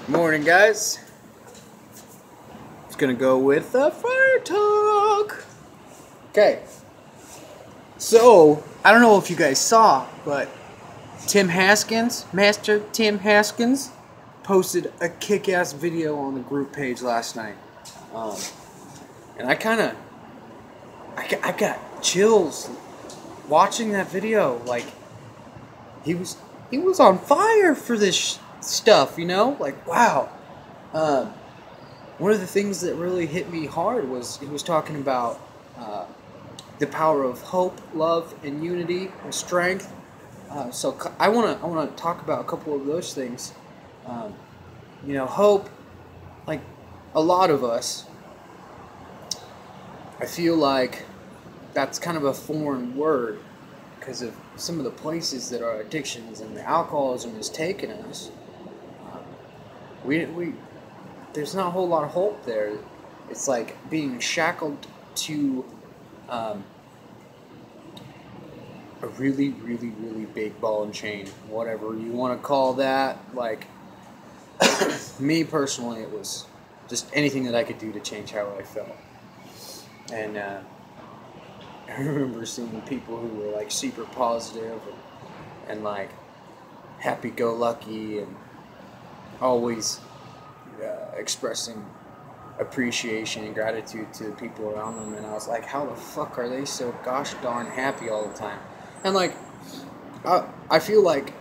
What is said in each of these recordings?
Morning, guys. It's gonna go with the fire talk. Okay. So, I don't know if you guys saw, but Tim Haskins, Master Tim Haskins, posted a kick-ass video on the group page last night. And I got chills watching that video. Like, he was on fire for this stuff, you know? Like, wow. One of the things that really hit me hard was he was talking about the power of hope, love, and unity and strength. So I wanna talk about a couple of those things. Hope. Like a lot of us, I feel like that's kind of a foreign word because of some of the places that our addictions and the alcoholism has taken us. There's not a whole lot of hope there. It's like being shackled to a really, really, really big ball and chain, whatever you want to call that. Like, me personally, it was just anything that I could do to change how I felt. And I remember seeing people who were like super positive and like happy-go-lucky and always expressing appreciation and gratitude to the people around them, and I was like, how the fuck are they so gosh darn happy all the time? And like, I feel like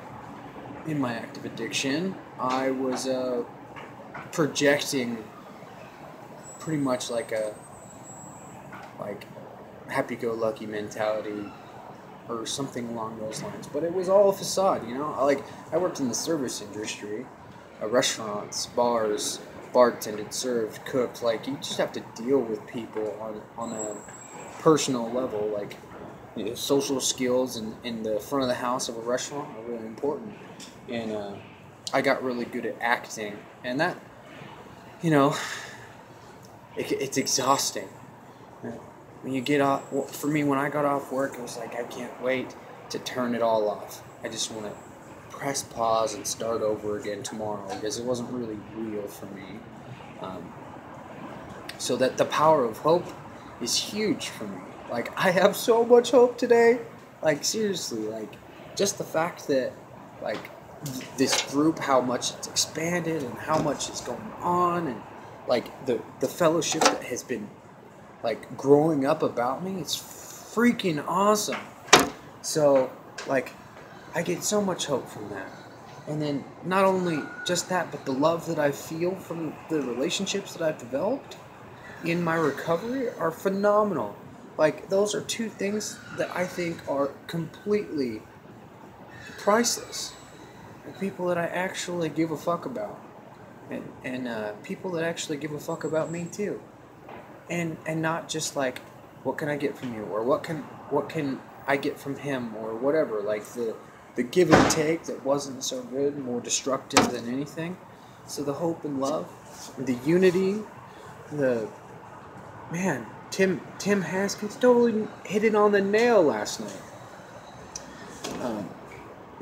in my active addiction, I was projecting pretty much like a happy-go-lucky mentality or something along those lines, but it was all a facade, you know. I worked in the service industry, restaurants, bars, bartended, served, cooked. Like, you just have to deal with people on a personal level. Like, social skills in the front of the house of a restaurant are really important. And I got really good at acting, and that, it's exhausting. When you get off, well, for me, when I got off work, it was like, I can't wait to turn it all off. I just want to press pause and start over again tomorrow, because it wasn't really real for me. So that the power of hope is huge for me. Like, I have so much hope today. Like, seriously, like, just the fact that, like, this group, how much it's expanded and how much is going on, and like the fellowship that has been like growing up about me, it's freaking awesome. So like, I get so much hope from that. And then not only just that, but the love that I feel from the relationships that I've developed in my recovery are phenomenal. Like, those are two things that I think are completely priceless. The people that I actually give a fuck about. And people that actually give a fuck about me too. And not just like, what can I get from you? Or what can I get from him? Or whatever. Like, the give and take that wasn't so good, more destructive than anything. So the hope and love, the unity, Tim Haskins totally hit it on the nail last night.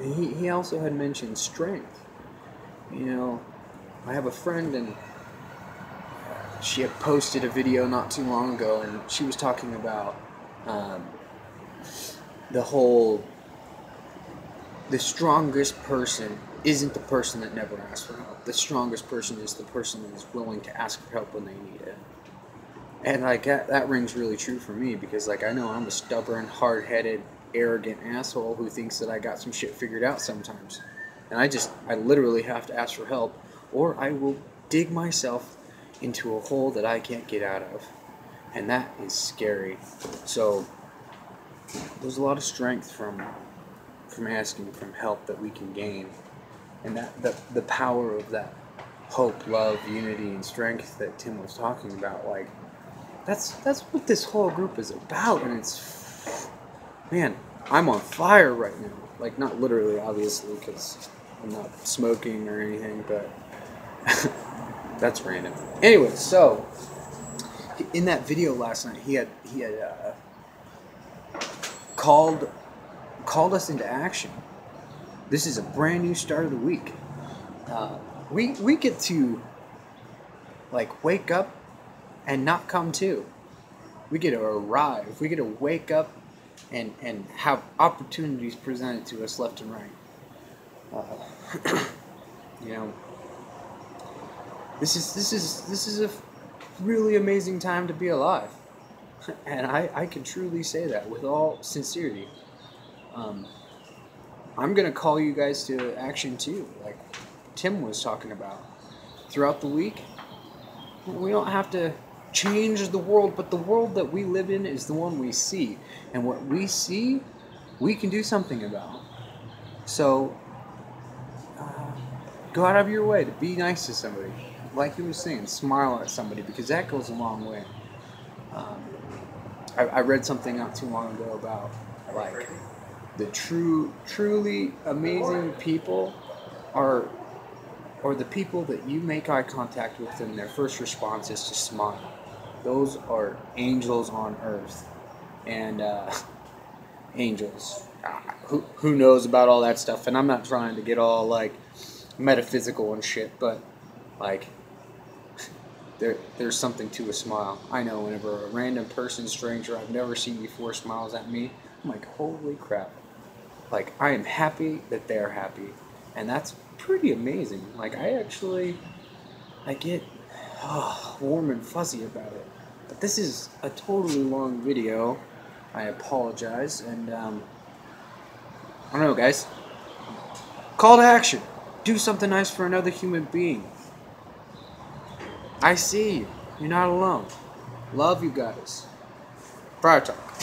He also had mentioned strength. I have a friend, and she had posted a video not too long ago, and she was talking about the strongest person isn't the person that never asks for help. The strongest person is the person that is willing to ask for help when they need it. And like, that rings really true for me, because like, I know I'm a stubborn, hard-headed, arrogant asshole who thinks that I got some shit figured out sometimes. And I literally have to ask for help, or I will dig myself into a hole that I can't get out of. And that is scary. So there's a lot of strength from asking for help that we can gain. And that the power of that hope, love, unity, and strength that Tim was talking about, like, that's what this whole group is about. And it's, man, I'm on fire right now. Like, not literally, obviously, because I'm not smoking or anything, but that's random. Anyway, so in that video last night, he had called us into action. This is a brand new start of the week. we get to like wake up and not come to. We get to arrive. We get to wake up and have opportunities presented to us left and right. You know, this is a really amazing time to be alive, and I can truly say that with all sincerity. I'm gonna call you guys to action too, like Tim was talking about. Throughout the week, we don't have to change the world, but the world that we live in is the one we see, and what we see, we can do something about. So, go out of your way to be nice to somebody. Like he was saying, smile at somebody, because that goes a long way. I read something not too long ago about like the truly amazing people are the people that you make eye contact with and their first response is to smile. Those are angels on earth. And angels. Who knows about all that stuff? And I'm not trying to get all like metaphysical and shit, but like there's something to a smile. I know whenever a random person, stranger I've never seen before smiles at me, I'm like, holy crap. Like, I am happy that they're happy. And that's pretty amazing. Like, I get warm and fuzzy about it. But this is a totally long video. I apologize. And, I don't know, guys. Call to action. Do something nice for another human being. I see you. You're not alone. Love you guys. Prior Talk.